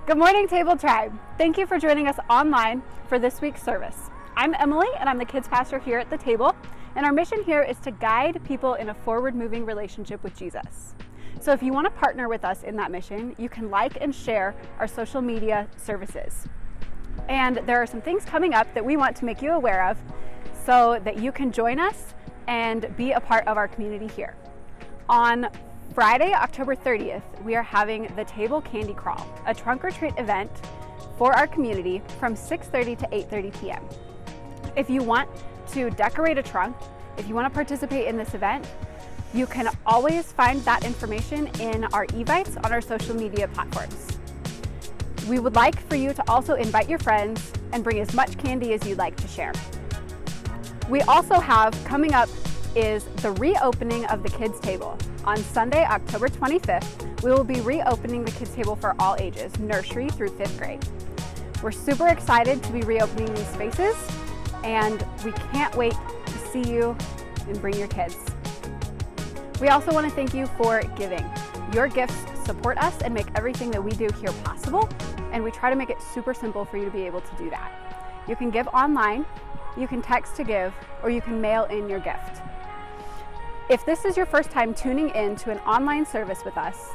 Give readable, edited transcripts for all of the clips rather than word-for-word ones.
Good morning, Table Tribe. Thank you for joining us online for this week's service. I'm Emily, and I'm the kids pastor here at the table, and our mission here is to guide people in a forward-moving relationship with Jesus. So if you want to partner with us in that mission, you can like and share our social media services. And there are some things coming up that we want to make you aware of so that you can join us and be a part of our community here. On Friday, October 30th, we are having the Table Candy Crawl, a trunk or treat event for our community from 6:30 to 8:30 p.m. If you want to decorate a trunk, if you want to participate in this event, you can always find that information in our evites on our social media platforms. We would like for you to also invite your friends and bring as much candy as you'd like to share. We also have coming up is the reopening of the kids table. On Sunday, October 25th, we will be reopening the kids table for all ages, nursery through 5th grade. We're super excited to be reopening these spaces, and we can't wait to see you and bring your kids. We also want to thank you for giving. Your gifts support us and make everything that we do here possible, and we try to make it super simple for you to be able to do that. You can give online, you can text to give, or you can mail in your gift. If this is your first time tuning in to an online service with us,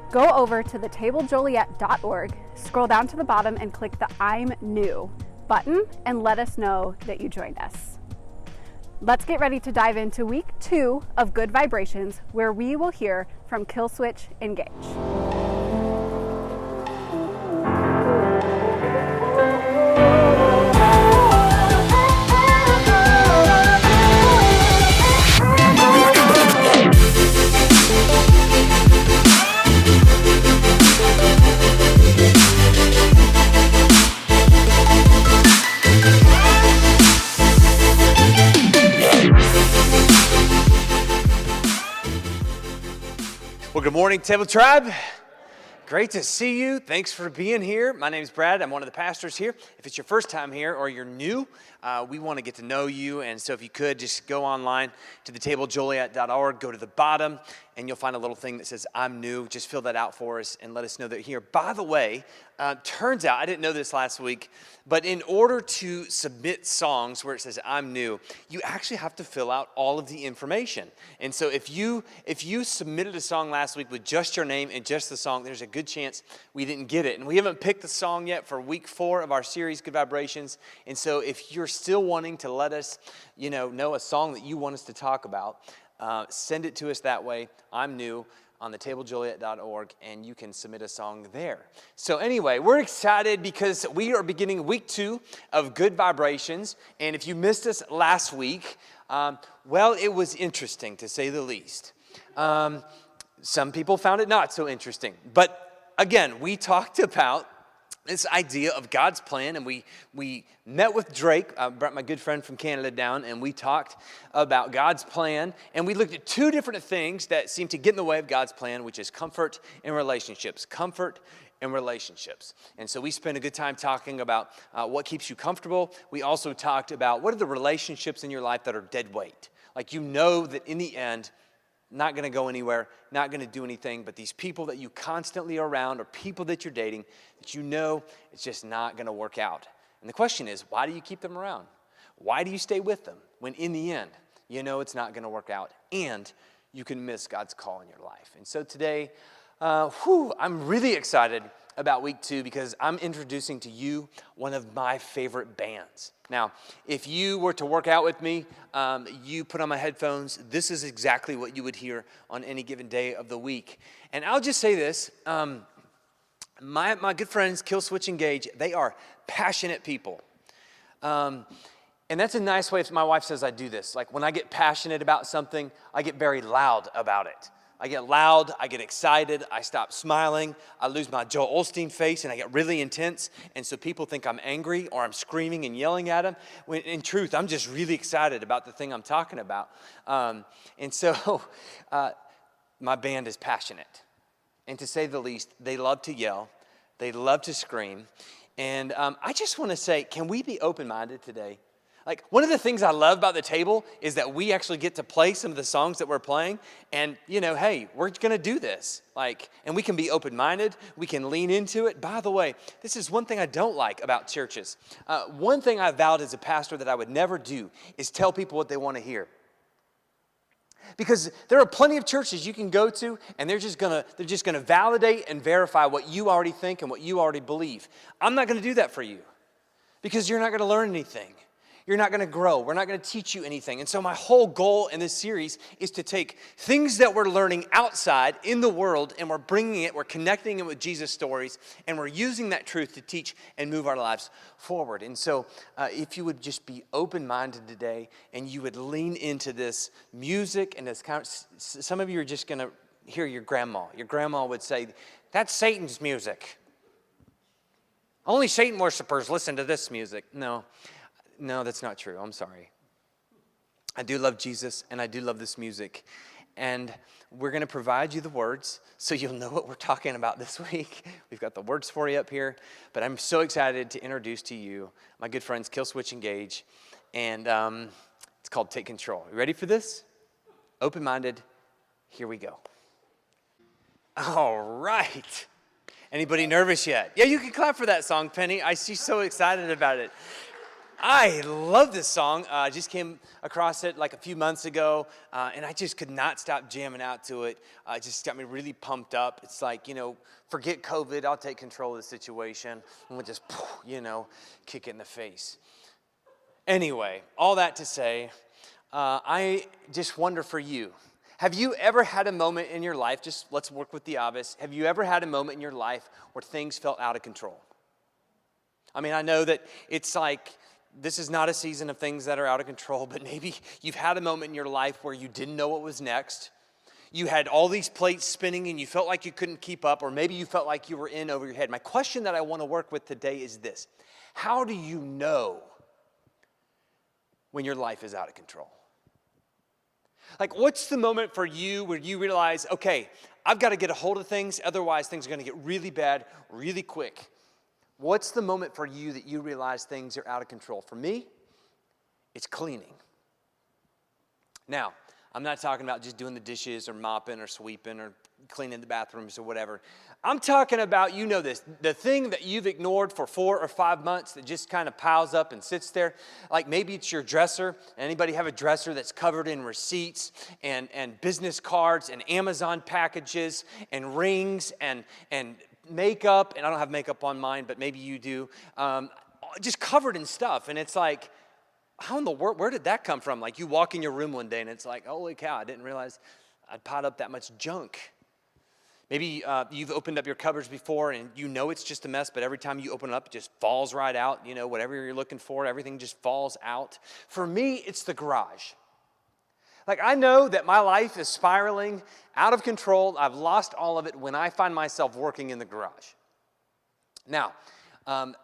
go over to thetablejoliet.org, scroll down to the bottom and click the I'm New button and let us know that you joined us. Let's get ready to dive into week 2 of Good Vibrations, where we will hear from Killswitch Engage. Well, good morning, Table Tribe. Great to see you. Thanks for being here. My name is Brad. I'm one of the pastors here. If it's your first time here or you're new, we want to get to know you. And so if you could, just go online to thetablejoliet.org, go to the bottom, and you'll find a little thing that says, I'm new. Just fill that out for us and let us know that you're here. By the way, turns out, I didn't know this last week, but in order to submit songs where it says, I'm new, you actually have to fill out all of the information. And so if you submitted a song last week with just your name and just the song, there's a good chance we didn't get it. And we haven't picked the song yet for week 4 of our series, Good Vibrations. And so if you're still wanting to let us, know a song that you want us to talk about, send it to us that way. I'm new on thetablejoliet.org, and you can submit a song there. So anyway, we're excited because we are beginning week 2 of Good Vibrations. And if you missed us last week, well, it was interesting to say the least. Some people found it not so interesting. But again, we talked about this idea of God's plan, and we met with Drake, brought my good friend from Canada down, and we talked about God's plan, and we looked at 2 different things that seem to get in the way of God's plan, which is comfort and relationships. Comfort and relationships. And so we spent a good time talking about what keeps you comfortable. We also talked about what are the relationships in your life that are dead weight. Like that in the end, not going to go anywhere, not going to do anything, but these people that you constantly are around or people that you're dating that it's just not going to work out. And the question is, why do you keep them around? Why do you stay with them when in the end, it's not going to work out and you can miss God's call in your life? And so today, I'm really excited about week 2 because I'm introducing to you one of my favorite bands. Now, if you were to work out with me, you put on my headphones, this is exactly what you would hear on any given day of the week. And I'll just say this, my good friends, Killswitch Engage, they are passionate people. And that's a nice way, if my wife says I do this. Like when I get passionate about something, I get very loud about it. I get loud, I get excited, I stop smiling, I lose my Joel Osteen face, and I get really intense. And so people think I'm angry or I'm screaming and yelling at them. When in truth, I'm just really excited about the thing I'm talking about. And so my band is passionate. And to say the least, they love to yell, they love to scream. And I just want to say, can we be open-minded today? Like, one of the things I love about the table is that we actually get to play some of the songs that we're playing. And, hey, we're going to do this. And we can be open-minded. We can lean into it. By the way, this is one thing I don't like about churches. One thing I vowed as a pastor that I would never do is tell people what they want to hear. Because there are plenty of churches you can go to, and they're just gonna validate and verify what you already think and what you already believe. I'm not going to do that for you, because you're not going to learn anything. You're not going to grow. We're not going to teach you anything. And so my whole goal in this series is to take things that we're learning outside in the world, and we're bringing it, we're connecting it with Jesus' stories, and we're using that truth to teach and move our lives forward. And so if you would just be open-minded today, and you would lean into this music, and this some of you are just going to hear your grandma. Your grandma would say, "That's Satan's music. Only Satan worshipers listen to this music." No, that's not true. I'm sorry. I do love Jesus, and I do love this music. And we're going to provide you the words so you'll know what we're talking about this week. We've got the words for you up here. But I'm so excited to introduce to you my good friends Killswitch Engage. And it's called Take Control. You ready for this? Open-minded. Here we go. All right. Anybody nervous yet? Yeah, you can clap for that song, Penny. I see so excited about it. I love this song. I just came across it like a few months ago, and I just could not stop jamming out to it. It just got me really pumped up. It's like, forget COVID. I'll take control of the situation, and we'll just, kick it in the face. Anyway, all that to say, I just wonder for you, have you ever had a moment in your life, just let's work with the obvious, have you ever had a moment in your life where things felt out of control? I mean, I know that it's like, this is not a season of things that are out of control, but maybe you've had a moment in your life where you didn't know what was next. You had all these plates spinning and you felt like you couldn't keep up, or maybe you felt like you were in over your head. My question that I want to work with today is this: how do you know when your life is out of control? Like, what's the moment for you where you realize, okay, I've got to get a hold of things, otherwise things are going to get really bad really quick? What's the moment for you that you realize things are out of control? For me, it's cleaning. Now, I'm not talking about just doing the dishes or mopping or sweeping or cleaning the bathrooms or whatever. I'm talking about, this, the thing that you've ignored for 4 or 5 months that just kind of piles up and sits there. Like maybe it's your dresser. Anybody have a dresser that's covered in receipts and business cards and Amazon packages and rings and makeup, and I don't have makeup on mine, but maybe you do, just covered in stuff. And it's like, how in the world, where did that come from? Like you walk in your room one day and it's like, holy cow, I didn't realize I'd piled up that much junk. Maybe you've opened up your cupboards before and it's just a mess, but every time you open it up, it just falls right out. Whatever you're looking for, everything just falls out. For me, it's the garage. Like, I know that my life is spiraling out of control. I've lost all of it when I find myself working in the garage. Now,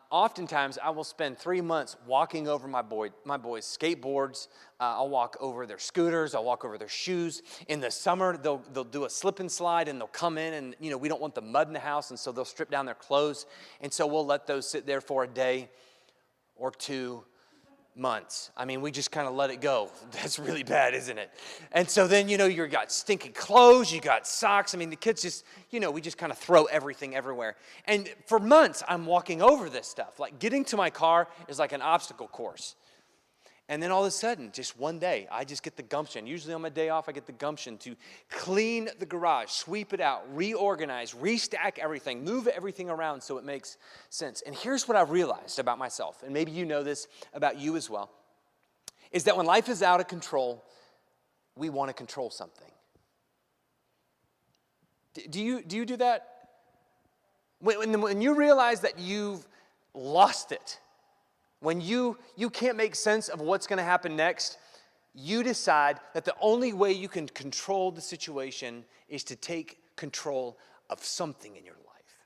oftentimes I will spend 3 months walking over my boys' skateboards. I'll walk over their scooters. I'll walk over their shoes. In the summer, they'll do a slip and slide, and they'll come in, and we don't want the mud in the house, and so they'll strip down their clothes, and so we'll let those sit there for a day or 2 months. I mean, we just kind of let it go. That's really bad, isn't it? And so then, you got stinking clothes, you got socks. I mean, the kids just, we just kind of throw everything everywhere. And for months, I'm walking over this stuff. Like getting to my car is like an obstacle course. And then all of a sudden, just one day, I just get the gumption. Usually on my day off, I get the gumption to clean the garage, sweep it out, reorganize, restack everything, move everything around so it makes sense. And here's what I've realized about myself, and maybe you know this about you as well, is that when life is out of control, we want to control something. Do you do that? When you realize that you've lost it, when you can't make sense of what's going to happen next, you decide that the only way you can control the situation is to take control of something in your life.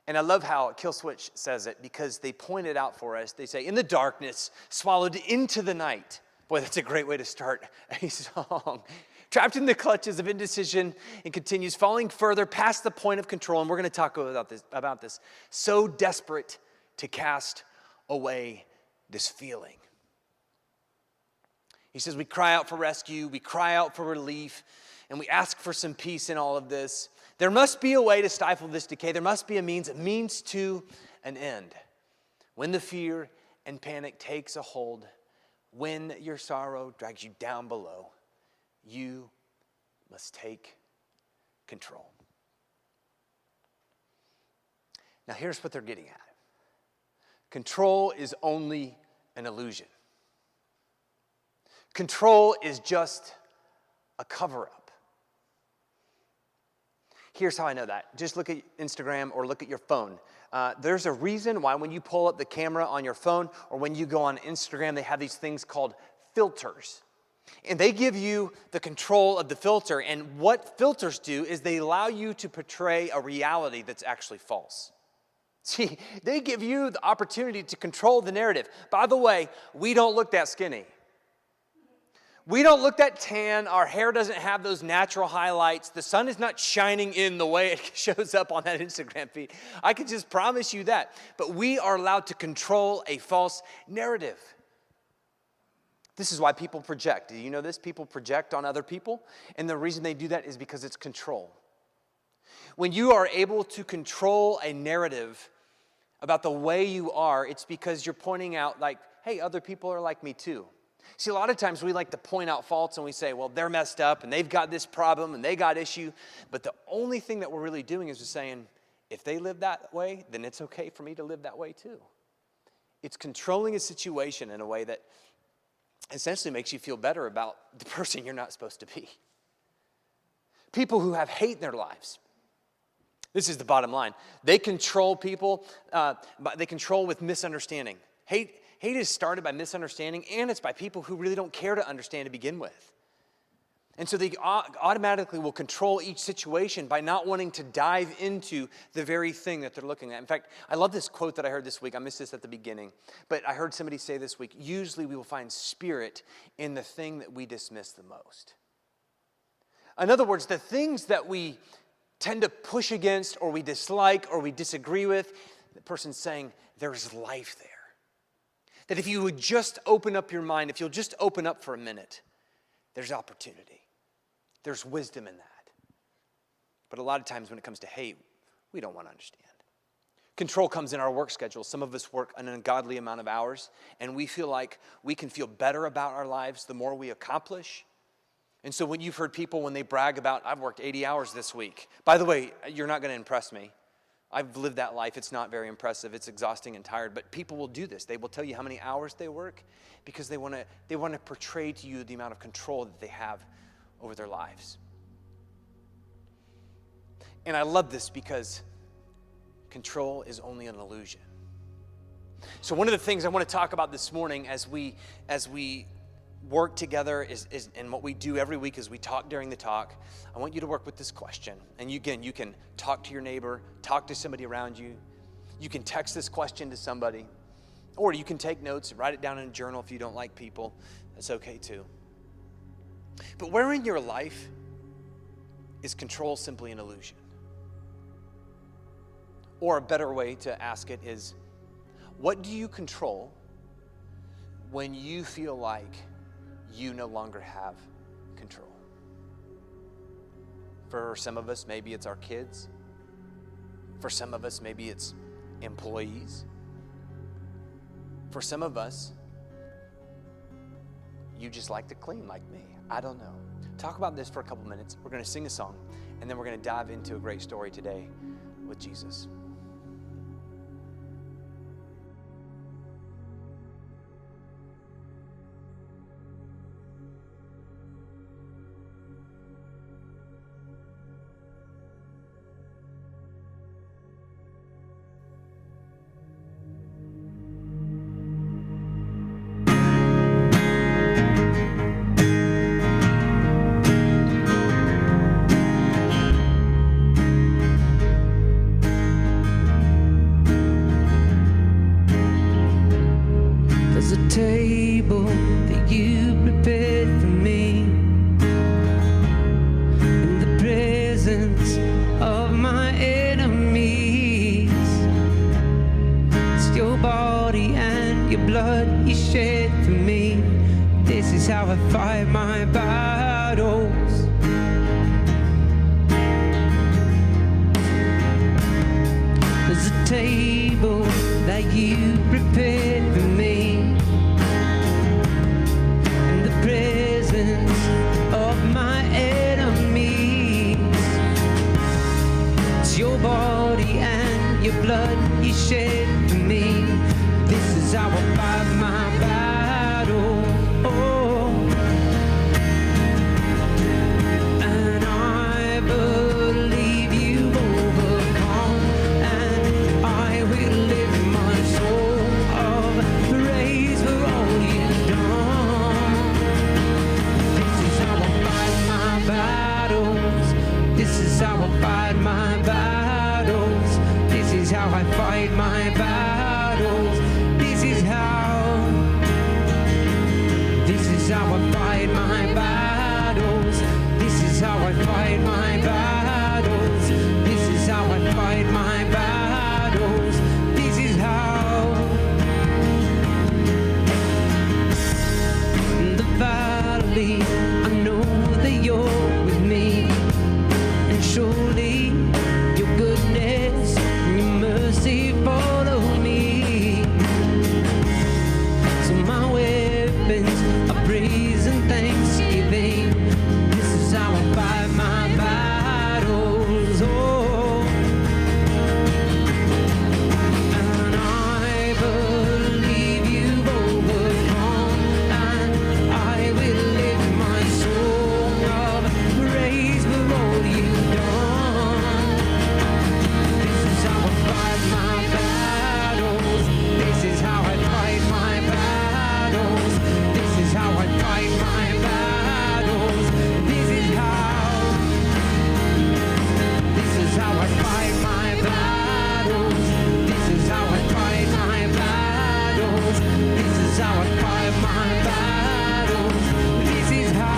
And I love how Killswitch says it, because they point it out for us. They say, in the darkness, swallowed into the night. Boy, that's a great way to start a song. Trapped in the clutches of indecision, and continues falling further past the point of control. And we're going to talk about this. So desperate to cast away this feeling. He says we cry out for rescue, we cry out for relief, and we ask for some peace in all of this. There must be a way to stifle this decay. There must be a means to an end. When the fear and panic takes a hold, when your sorrow drags you down below, you must take control. Now here's what they're getting at. Control is only an illusion. Control is just a cover-up. Here's how I know that. Just look at Instagram or look at your phone. There's a reason why when you pull up the camera on your phone or when you go on Instagram, they have these things called filters. And they give you the control of the filter. And what filters do is they allow you to portray a reality that's actually false. See, they give you the opportunity to control the narrative. By the way, we don't look that skinny. We don't look that tan. Our hair doesn't have those natural highlights. The sun is not shining in the way it shows up on that Instagram feed. I can just promise you that. But we are allowed to control a false narrative. This is why people project. Do you know this? People project on other people. And the reason they do that is because it's control. When you are able to control a narrative about the way you are, it's because you're pointing out like, hey, other people are like me too. See, a lot of times we like to point out faults and we say, well, they're messed up and they've got this problem and they got issue. But the only thing that we're really doing is just saying, if they live that way, then it's okay for me to live that way too. It's controlling a situation in a way that essentially makes you feel better about the person you're not supposed to be. People who have hate in their lives. This is the bottom line. They control people, they control with misunderstanding. Hate is started by misunderstanding, and it's by people who really don't care to understand to begin with. And so they automatically will control each situation by not wanting to dive into the very thing that they're looking at. In fact, I love this quote that I heard this week. I missed this at the beginning. But I heard somebody say this week, usually we will find spirit in the thing that we dismiss the most. In other words, the things that we tend to push against or we dislike or we disagree with, the person's saying there's life there. That if you would just open up your mind, if you'll just open up for a minute, there's opportunity. There's wisdom in that. But a lot of times when it comes to hate, we don't want to understand. Control comes in our work schedule. Some of us work an ungodly amount of hours, and we feel like we can feel better about our lives the more we accomplish. And so when you've heard people, when they brag about, I've worked 80 hours this week. By the way, you're not going to impress me. I've lived that life. It's not very impressive. It's exhausting and tired. But people will do this. They will tell you how many hours they work because they want to portray to you the amount of control that they have over their lives. And I love this because control is only an illusion. So one of the things I want to talk about this morning as we work together is and what we do every week is we talk during the talk. I want you to work with this question. And you can talk to your neighbor, talk to somebody around you. You can text this question to somebody. Or you can take notes, write it down in a journal if you don't like people. That's okay too. But where in your life is control simply an illusion? Or a better way to ask it is, what do you control when you feel like you no longer have control? For some of us, maybe it's our kids. For some of us, maybe it's employees. For some of us, you just like to clean like me. I don't know. Talk about this for a couple minutes. We're going to sing a song, and then we're going to dive into a great story today with Jesus. Table that you prepared for me in the presence of my enemies. It's your body and your blood. shed for me. This is how I fight my battles. There's a table that you prepared for me in the presence of my enemies. It's your body and your blood you shed for me. This is how I fight my battle. Oh, and I believe you overcome, and I will live my soul of praise for all you've done. This is how I fight my battles. This is how I fight my battles. This is how I fight my battles. This is how I fight my battles. This is how I fight my battles. This is how I fight my battles. This is how. In the valley, I know that you're with me, and surely your goodness and your mercy follow me. So my weapons are praise and thanksgiving. This is how I fight my battles. Oh, and I believe you've overcome, and I will live my song of praise for all you've done. This is how I fight my battles. This is how I fight my battles. This is how I fight my battles. This is how. This is how I fight my battles. This is how I fight my battles. This is how I fight my battles. This is how.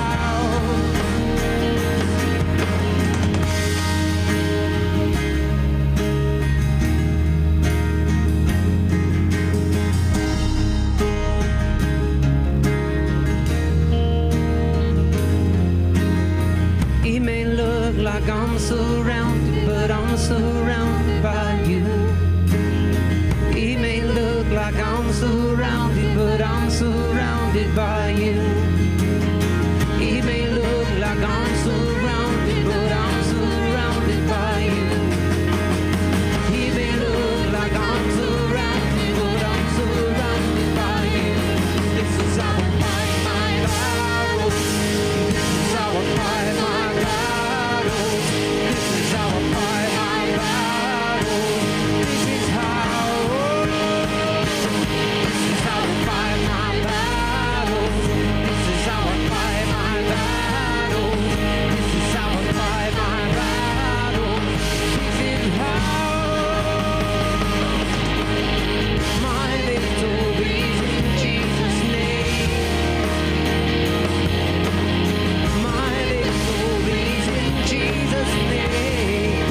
It may look like I'm surrounded, but I'm surrounded by you. It may look like I'm surrounded, but I'm surrounded by you. It may look like I'm surrounded, but I'm surrounded by you. It may look like I'm surrounded, but I'm surrounded by you. This is how I fight my battles. This is how I fight my battles. This is how I fight my battles. This is how. This is how I fight my battles. This is how I fight my battles. This is how I fight my battles. This is how. My victory's in Jesus' name. My victory's in Jesus' name.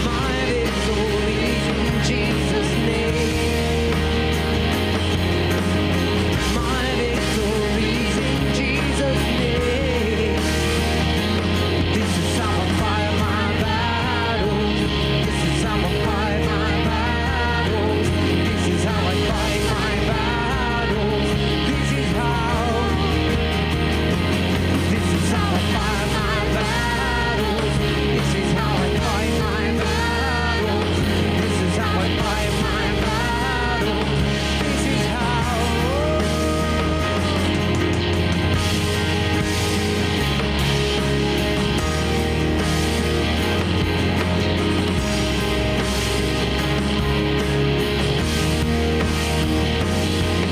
My victory's in Jesus' name. My victory's in Jesus' name. This is how I fight my battles. This is how I fight my battles. This is how I fight my battles. This is how. This is how I fight my battles. This is how I fight my battles. This is how I fight my battles. This is how.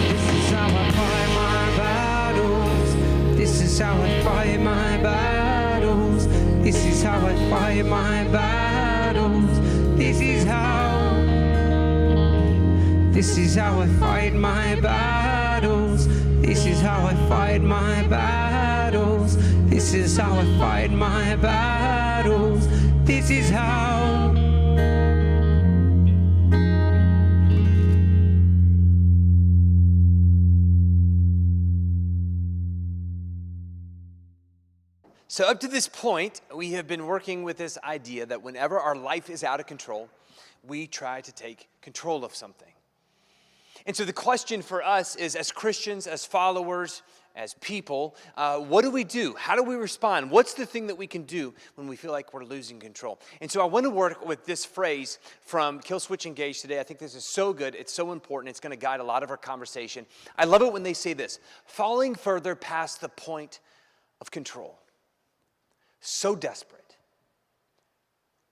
This is how I fight my battles. This is how I fight my battles. This is how I fight my battles. This is how. This is how I fight my battles. This is how I fight my battles. This is how I fight my battles. This is how. 'Cause So up to this point, we have been working with this idea that whenever our life is out of control, we try to take control of something. And so the question for us is, as Christians, as followers, as people, what do we do? How do we respond? What's the thing that we can do when we feel like we're losing control? And so I want to work with this phrase from Kill Switch Engage today. I think this is so good. It's so important. It's going to guide a lot of our conversation. I love it when they say this: falling further past the point of control. So desperate.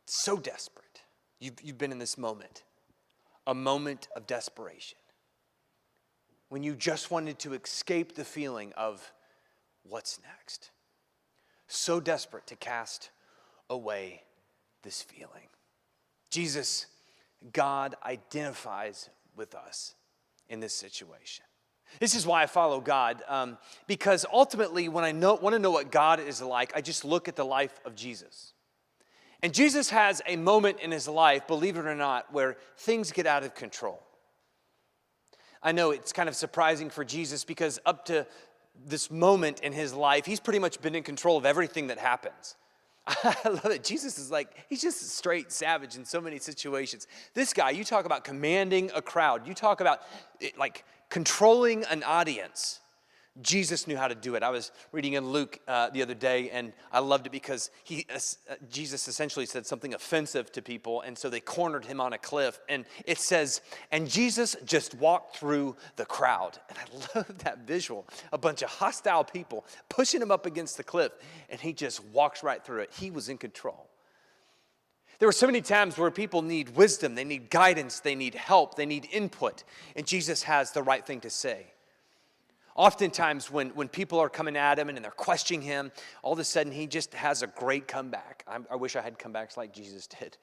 So desperate. You've been in this moment. A moment of desperation. When you just wanted to escape the feeling of what's next. So desperate to cast away this feeling. Jesus, God, identifies with us in this situation. This is why I follow God, because ultimately when I want to know what God is like, I just look at the life of Jesus. And Jesus has a moment in his life, believe it or not, where things get out of control. I know it's kind of surprising for Jesus because up to this moment in his life, he's pretty much been in control of everything that happens. I love it. Jesus is like, he's just a straight savage in so many situations. This guy, you talk about commanding a crowd. You talk about like controlling an audience. Jesus knew how to do it. I was reading in Luke the other day, and I loved it because Jesus essentially said something offensive to people, and so they cornered him on a cliff. And it says, and Jesus just walked through the crowd. And I love that visual. A bunch of hostile people pushing him up against the cliff, and he just walks right through it. He was in control. There were so many times where people need wisdom, they need guidance, they need help, they need input, and Jesus has the right thing to say. Oftentimes when people are coming at him and they're questioning him, all of a sudden he just has a great comeback. I wish I had comebacks like Jesus did.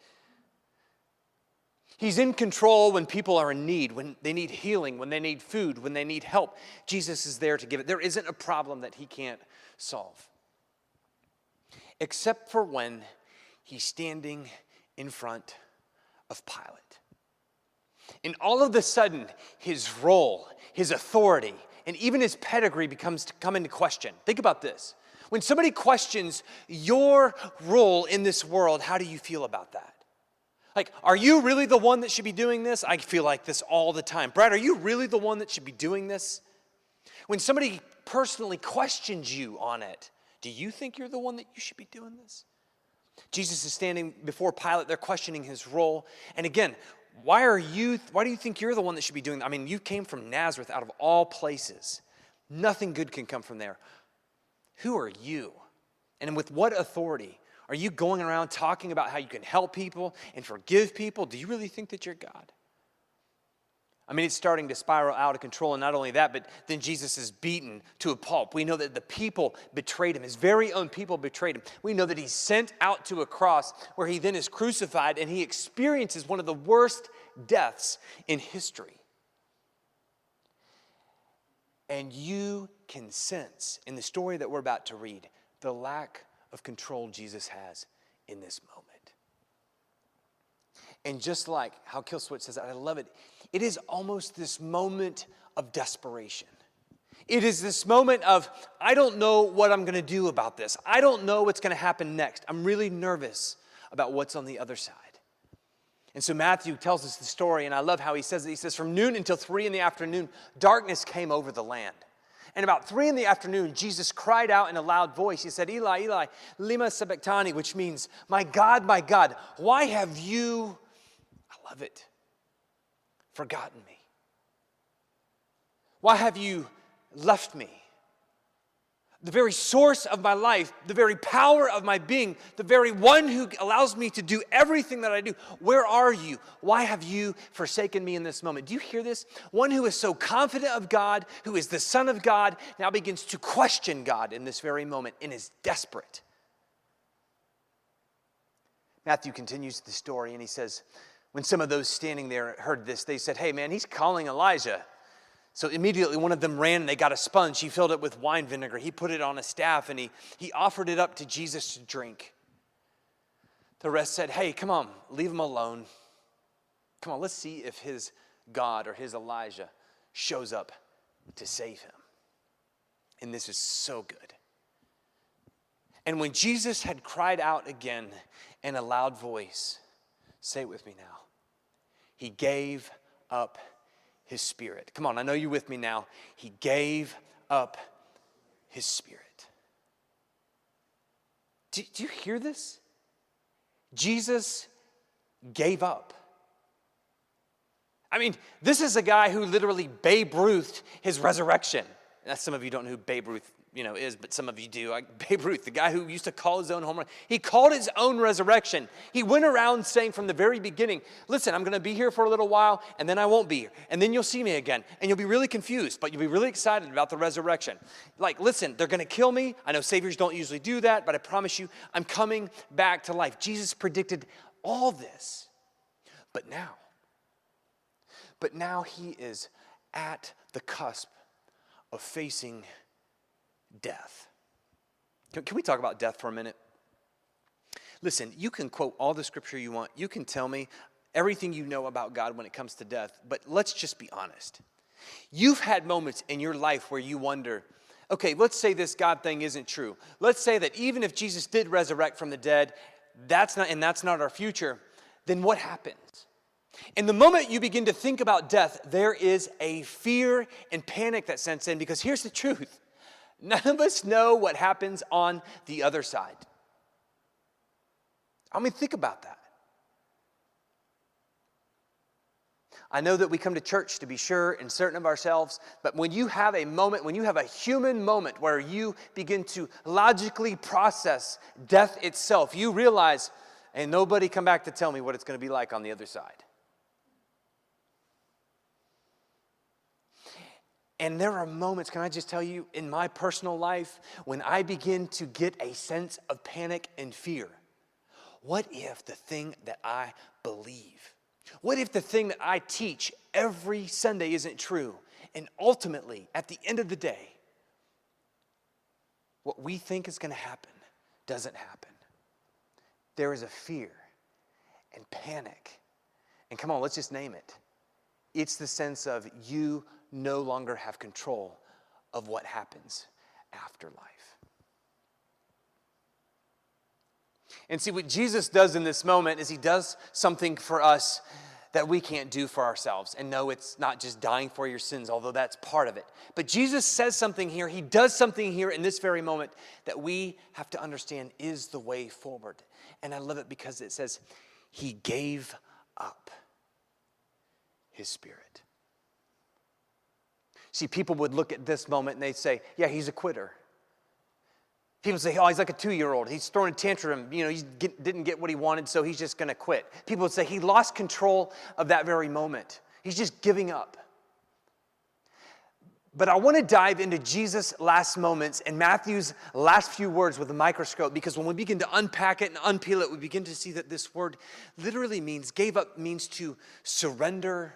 He's in control when people are in need, when they need healing, when they need food, when they need help. Jesus is there to give it. There isn't a problem that he can't solve. Except for when he's standing in front of Pilate. And all of a sudden, his role, his authority, and even his pedigree becomes to come into question. Think about this. When somebody questions your role in this world, how do you feel about that? Like, are you really the one that should be doing this? I feel like this all the time. Brad, are you really the one that should be doing this? When somebody personally questions you on it, do you think you're the one that you should be doing this? Jesus is standing before Pilate. They're questioning his role. And again, why do you think you're the one that should be doing that? I mean, you came from Nazareth out of all places. Nothing good can come from there. Who are you? And with what authority? Are you going around talking about how you can help people and forgive people? Do you really think that you're God? I mean, it's starting to spiral out of control, and not only that, but then Jesus is beaten to a pulp. We know that the people betrayed him. His very own people betrayed him. We know that he's sent out to a cross where he then is crucified, and he experiences one of the worst deaths in history. And you can sense in the story that we're about to read the lack of control Jesus has in this moment. And just like how Kill Switch says, I love it, it is almost this moment of desperation. It is this moment of, I don't know what I'm going to do about this. I don't know what's going to happen next. I'm really nervous about what's on the other side. And so Matthew tells us the story, and I love how he says it. He says, from noon until 3 in the afternoon, darkness came over the land. And about 3 in the afternoon, Jesus cried out in a loud voice. He said, Eli, Eli, lima sabachthani, which means, my God, why have you, I love it, forgotten me? Why have you left me? The very source of my life, the very power of my being, the very one who allows me to do everything that I do. Where are you? Why have you forsaken me in this moment? Do you hear this? One who is so confident of God, who is the Son of God, now begins to question God in this very moment and is desperate. Matthew continues the story and he says, when some of those standing there heard this, they said, hey man, he's calling Elijah. So immediately one of them ran and they got a sponge. He filled it with wine vinegar. He put it on a staff and he offered it up to Jesus to drink. The rest said, hey, come on, leave him alone. Come on, let's see if his God or his Elijah shows up to save him. And this is so good. And when Jesus had cried out again in a loud voice, say it with me now, he gave up his spirit. Come on, I know you're with me now. He gave up his spirit. Do you hear this? Jesus gave up. I mean, this is a guy who literally Babe Ruthed his resurrection. Now, some of you don't know who Babe Ruth is, but some of you do. Babe Ruth, the guy who used to call his own home run, he called his own resurrection. He went around saying from the very beginning, listen, I'm going to be here for a little while, and then I won't be here. And then you'll see me again, and you'll be really confused, but you'll be really excited about the resurrection. Like, listen, they're going to kill me. I know saviors don't usually do that, but I promise you, I'm coming back to life. Jesus predicted all this. But now he is at the cusp of facing death. Can we talk about death for a minute? Listen, you can quote all the scripture you want. You can tell me everything you know about God when it comes to death, but let's just be honest. You've had moments in your life where you wonder, okay, let's say this God thing isn't true. Let's say that even if Jesus did resurrect from the dead, that's not our future, then what happens? In the moment you begin to think about death, there is a fear and panic that sets in, because here's the truth. None of us know what happens on the other side. I mean, think about that. I know that we come to church to be sure and certain of ourselves, but when you have a moment, when you have a human moment where you begin to logically process death itself, you realize, ain't nobody come back to tell me what it's going to be like on the other side. And there are moments, can I just tell you, in my personal life, when I begin to get a sense of panic and fear. What if the thing that I believe, what if the thing that I teach every Sunday isn't true? And ultimately, at the end of the day, what we think is going to happen doesn't happen. There is a fear and panic. And come on, let's just name it. It's the sense of you no longer have control of what happens after life. And see, what Jesus does in this moment is he does something for us that we can't do for ourselves. And no, it's not just dying for your sins, although that's part of it. But Jesus says something here, he does something here in this very moment that we have to understand is the way forward. And I love it because it says he gave up his spirit. See, people would look at this moment and they'd say, yeah, he's a quitter. People say, oh, he's like a 2-year-old. He's throwing a tantrum. You know, he didn't get what he wanted, so he's just going to quit. People would say he lost control of that very moment. He's just giving up. But I want to dive into Jesus' last moments and Matthew's last few words with a microscope, because when we begin to unpack it and unpeel it, we begin to see that this word literally means, gave up means to surrender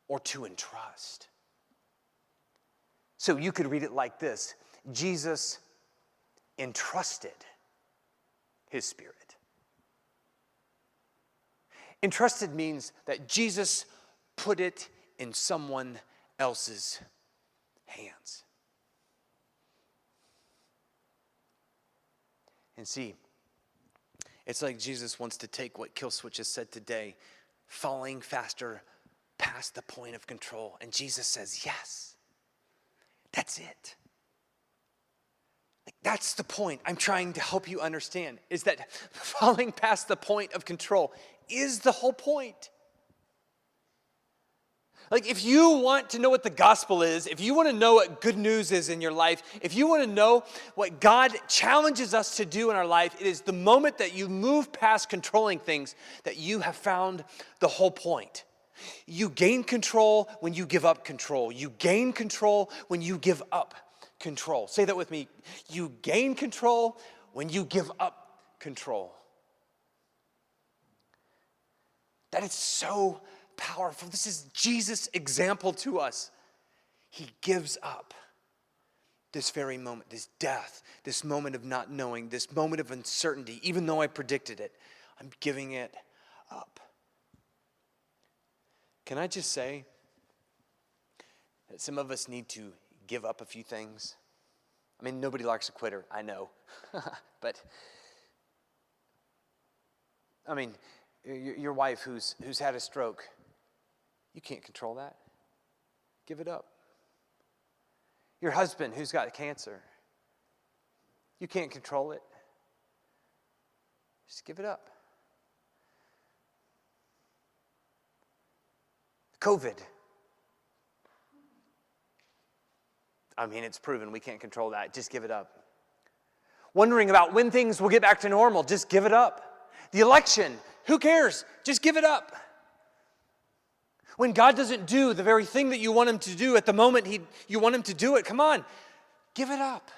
or to entrust. So you could read it like this: Jesus entrusted his spirit. Entrusted means that Jesus put it in someone else's hands. And see, it's like Jesus wants to take what Killswitch has said today, falling faster past the point of control. And Jesus says, yes. That's it. Like, that's the point I'm trying to help you understand, is that falling past the point of control is the whole point. Like, if you want to know what the gospel is, if you want to know what good news is in your life, if you want to know what God challenges us to do in our life, it is the moment that you move past controlling things that you have found the whole point. You gain control when you give up control. You gain control when you give up control. Say that with me. You gain control when you give up control. That is so powerful. This is Jesus' example to us. He gives up this very moment, this death, this moment of not knowing, this moment of uncertainty. Even though I predicted it, I'm giving it up. Can I just say that some of us need to give up a few things? I mean, nobody likes a quitter, I know. But, I mean, your wife who's had a stroke, you can't control that. Give it up. Your husband who's got cancer, you can't control it. Just give it up. COVID. I mean, it's proven we can't control that. Just give it up. Wondering about when things will get back to normal. Just give it up. The election. Who cares? Just give it up. When God doesn't do the very thing that you want him to do at the moment you want him to do it, come on, give it up.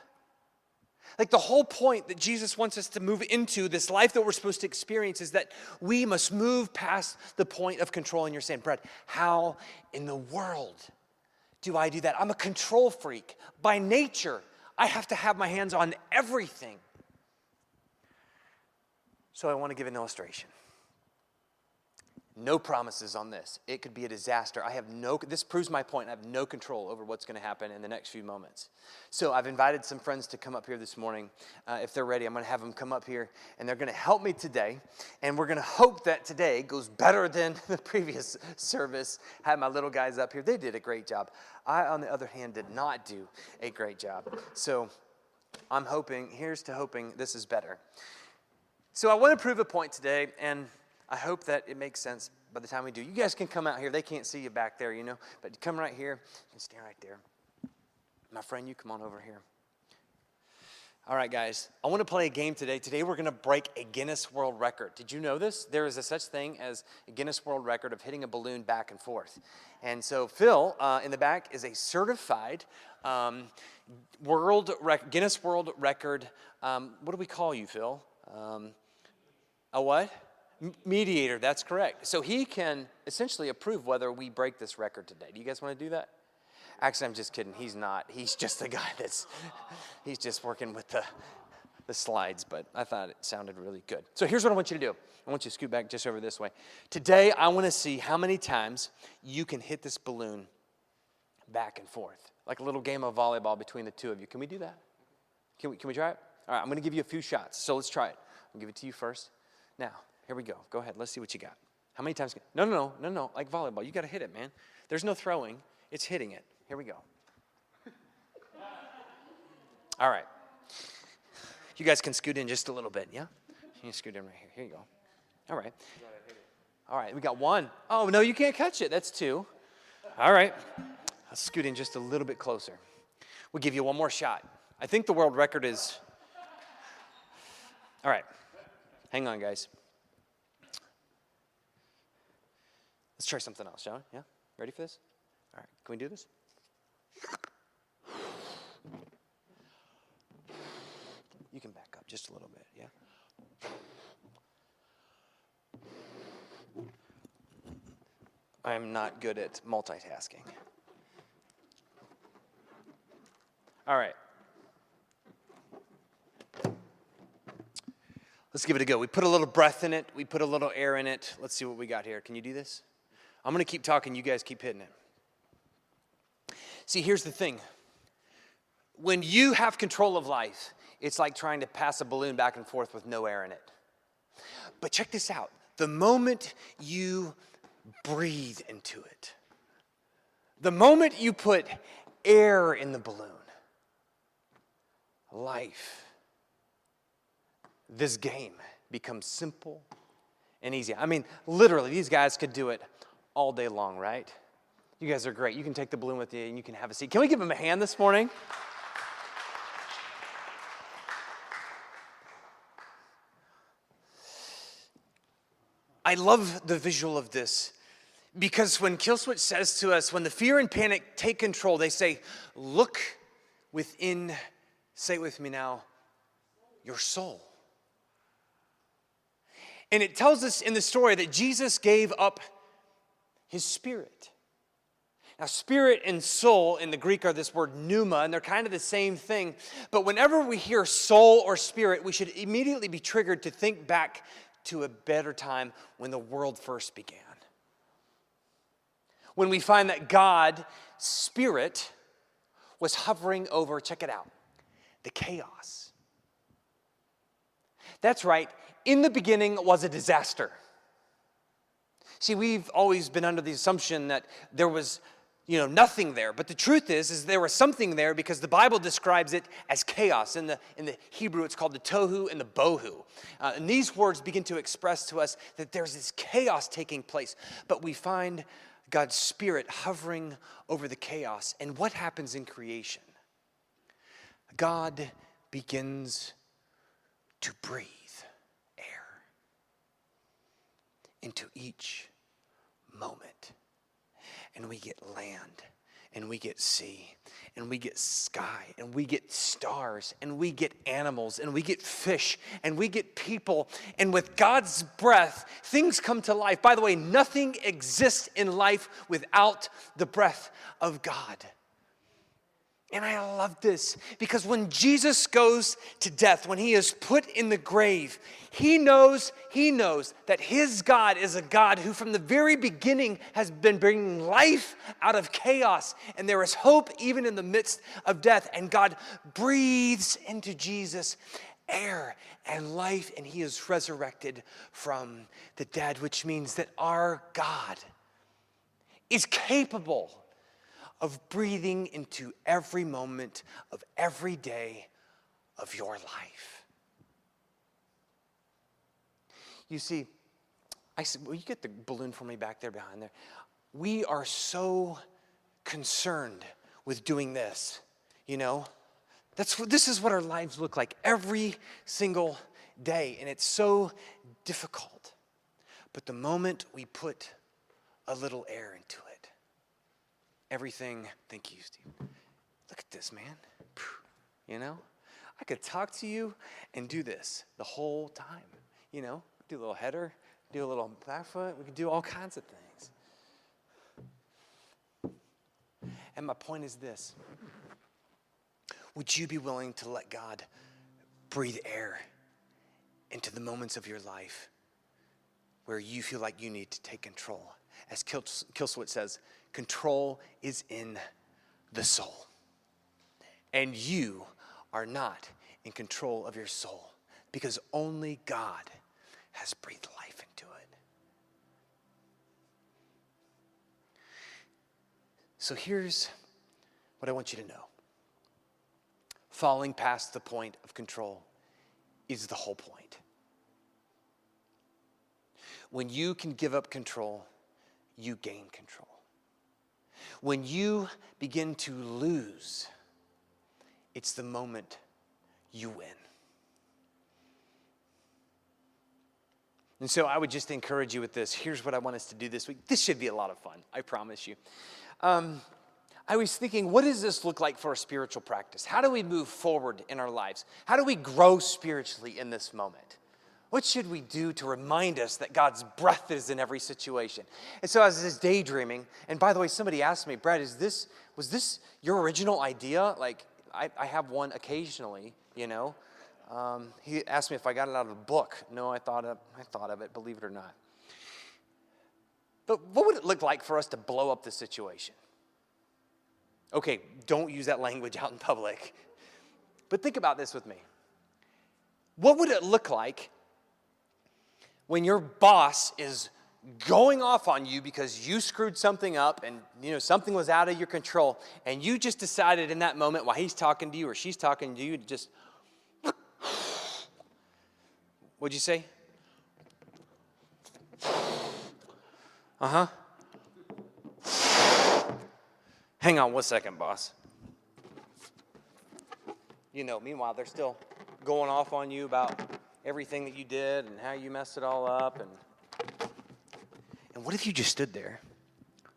Like the whole point that Jesus wants us to move into, this life that we're supposed to experience, is that we must move past the point of control. And you're saying, Brad, how in the world do I do that? I'm a control freak. By nature, I have to have my hands on everything. So I want to give an illustration. No promises on this. It could be a disaster. This proves my point. I have no control over what's going to happen in the next few moments. So I've invited some friends to come up here this morning. If they're ready, I'm going to have them come up here, and they're going to help me today. And we're going to hope that today goes better than the previous service. I had my little guys up here. They did a great job. I, on the other hand, did not do a great job. So here's to hoping this is better. So I want to prove a point today, and I hope that it makes sense by the time we do. You guys can come out here. They can't see you back there, but you come right here. You can stand right there. My friend, you come on over here. All right, guys. I want to play a game today. Today we're going to break a Guinness World Record. Did you know this? There is a such thing as a Guinness World Record of hitting a balloon back and forth. And so Phil in the back is a certified Guinness World Record. What do we call you, Phil? A what? Mediator, that's correct. So he can essentially approve whether we break this record today. Do you guys want to do that? Actually, I'm just kidding. He's not. He's just the guy he's just working with the slides, but I thought it sounded really good. So here's what I want you to do. I want you to scoot back just over this way. Today, I want to see how many times you can hit this balloon back and forth, like a little game of volleyball between the two of you. Can we do that? Can we try it? All right, I'm going to give you a few shots, so let's try it. I'll give it to you first. Now, here we go. Go ahead. Let's see what you got. How many times? No. Like volleyball. You got to hit it, man. There's no throwing. It's hitting it. Here we go. All right. You guys can scoot in just a little bit, yeah? You can scoot in right here. Here you go. All right. All right. We got one. Oh, no, you can't catch it. That's two. All right. I'll scoot in just a little bit closer. We'll give you one more shot. I think the world record is... All right. Hang on, guys. Let's try something else, shall we? Yeah? Ready for this? All right. Can we do this? You can back up just a little bit, yeah? I'm not good at multitasking. All right. Let's give it a go. We put a little breath in it. We put a little air in it. Let's see what we got here. Can you do this? I'm going to keep talking. You guys keep hitting it. See, here's the thing. When you have control of life, it's like trying to pass a balloon back and forth with no air in it. But check this out. The moment you breathe into it, the moment you put air in the balloon, this game becomes simple and easy. I mean, literally, these guys could do it all day long, right? You guys are great. You can take the balloon with you and you can have a seat. Can we give them a hand this morning? I love the visual of this because when Killswitch says to us, when the fear and panic take control, they say, look within, say it with me now, your soul. And it tells us in the story that Jesus gave up his spirit. Now, spirit and soul in the Greek are this word pneuma, and they're kind of the same thing. But whenever we hear soul or spirit, we should immediately be triggered to think back to a better time when the world first began. When we find that God, spirit, was hovering over, check it out, the chaos. That's right. In the beginning was a disaster. See, we've always been under the assumption that there was, nothing there. But the truth is there was something there because the Bible describes it as chaos. In the Hebrew, it's called the tohu and the bohu. And these words begin to express to us that there's this chaos taking place. But we find God's Spirit hovering over the chaos. And what happens in creation? God begins to breathe air into each moment. And we get land, and we get sea, and we get sky, and we get stars, and we get animals, and we get fish, and we get people. And with God's breath, things come to life. By the way, nothing exists in life without the breath of God. And I love this because when Jesus goes to death, when he is put in the grave, he knows that his God is a God who from the very beginning has been bringing life out of chaos. And there is hope even in the midst of death. And God breathes into Jesus air and life, and he is resurrected from the dead, which means that our God is capable of breathing into every moment of every day of your life. You see, I said, will you get the balloon for me back there behind there? We are so concerned with doing this, This is what our lives look like every single day, and it's so difficult. But the moment we put a little air into it, everything, thank you, Steve. Look at this, man. I could talk to you and do this the whole time. Do a little header, do a little back foot. We could do all kinds of things. And my point is this. Would you be willing to let God breathe air into the moments of your life where you feel like you need to take control? As Kilswit says, control is in the soul. And you are not in control of your soul because only God has breathed life into it. So here's what I want you to know. Falling past the point of control is the whole point. When you can give up control, you gain control. When you begin to lose, it's the moment you win. And so I would just encourage you with this. Here's what I want us to do this week. This should be a lot of fun, I promise you. I was thinking, what does this look like for a spiritual practice? How do we move forward in our lives? How do we grow spiritually in this moment? What should we do to remind us that God's breath is in every situation? And so as I was daydreaming, and by the way, somebody asked me, Brad, was this your original idea? Like, I have one occasionally, He asked me if I got it out of a book. No, I thought of it, believe it or not. But what would it look like for us to blow up the situation? Okay, don't use that language out in public. But think about this with me. What would it look like when your boss is going off on you because you screwed something up and something was out of your control, and you just decided in that moment while he's talking to you or she's talking to you to just, what'd you say? Uh-huh. Hang on 1 second, boss. Meanwhile, they're still going off on you about everything that you did and how you messed it all up. And what if you just stood there?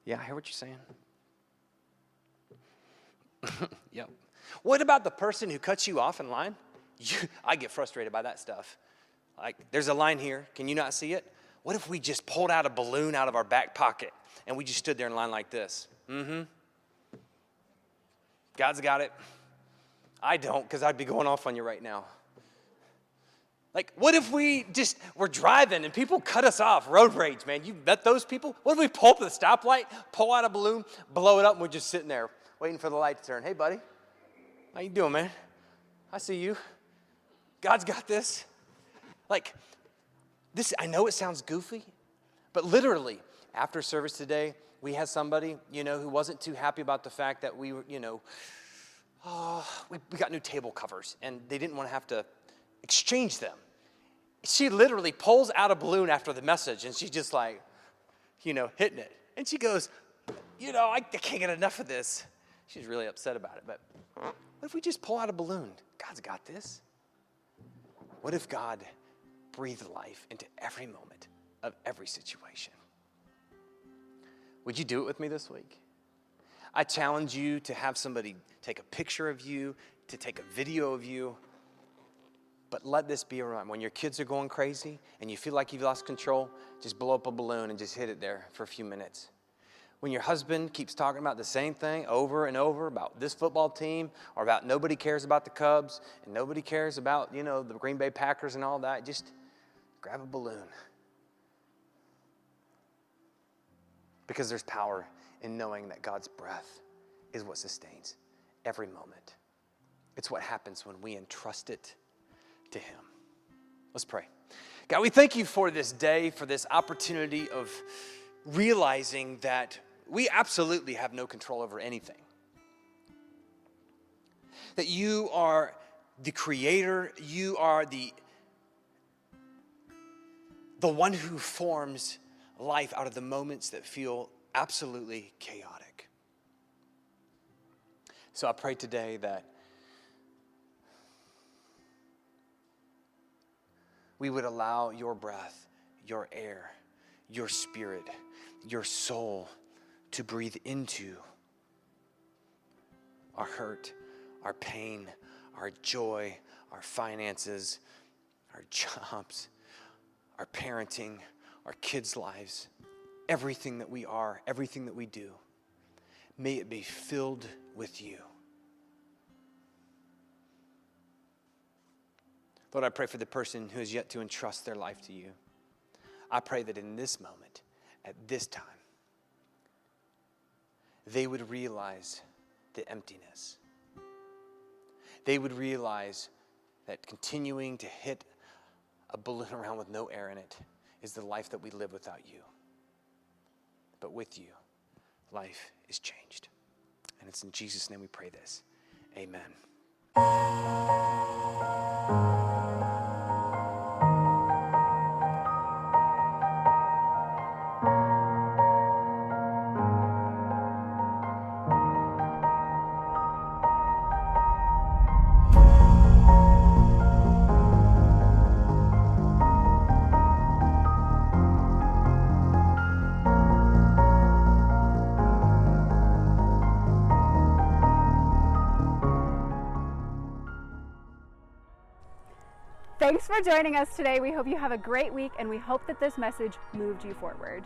Yeah, I hear what you're saying. Yep. What about the person who cuts you off in line? I get frustrated by that stuff. Like, there's a line here. Can you not see it? What if we just pulled out a balloon out of our back pocket and we just stood there in line like this? God's got it. I don't, because I'd be going off on you right now. Like, what if we just were driving and people cut us off? Road rage, man. You met those people? What if we pull up at the stoplight, pull out a balloon, blow it up, and we're just sitting there waiting for the light to turn? Hey, buddy. How you doing, man? I see you. God's got this. Like, this, I know it sounds goofy, but literally, after service today, we had somebody, who wasn't too happy about the fact that we were, we got new table covers, and they didn't want to have to exchange them. She literally pulls out a balloon after the message, and she's just like, hitting it. And she goes, I can't get enough of this. She's really upset about it, but what if we just pull out a balloon? God's got this. What if God breathed life into every moment of every situation? Would you do it with me this week? I challenge you to have somebody take a picture of you, to take a video of you, but let this be a reminder. When your kids are going crazy and you feel like you've lost control, just blow up a balloon and just hit it there for a few minutes. When your husband keeps talking about the same thing over and over about this football team or about nobody cares about the Cubs and nobody cares about, the Green Bay Packers and all that, just grab a balloon. Because there's power in knowing that God's breath is what sustains every moment. It's what happens when we entrust it to Him. Let's pray. God, we thank you for this day, for this opportunity of realizing that we absolutely have no control over anything. That you are the creator, you are the one who forms life out of the moments that feel absolutely chaotic. So I pray today that we would allow your breath, your air, your spirit, your soul to breathe into our hurt, our pain, our joy, our finances, our jobs, our parenting, our kids' lives, everything that we are, everything that we do. May it be filled with you. Lord, I pray for the person who has yet to entrust their life to you. I pray that in this moment, at this time, they would realize the emptiness. They would realize that continuing to hit a balloon around with no air in it is the life that we live without you. But with you, life is changed. And it's in Jesus' name we pray this. Amen. Thanks for joining us today. We hope you have a great week, and we hope that this message moved you forward.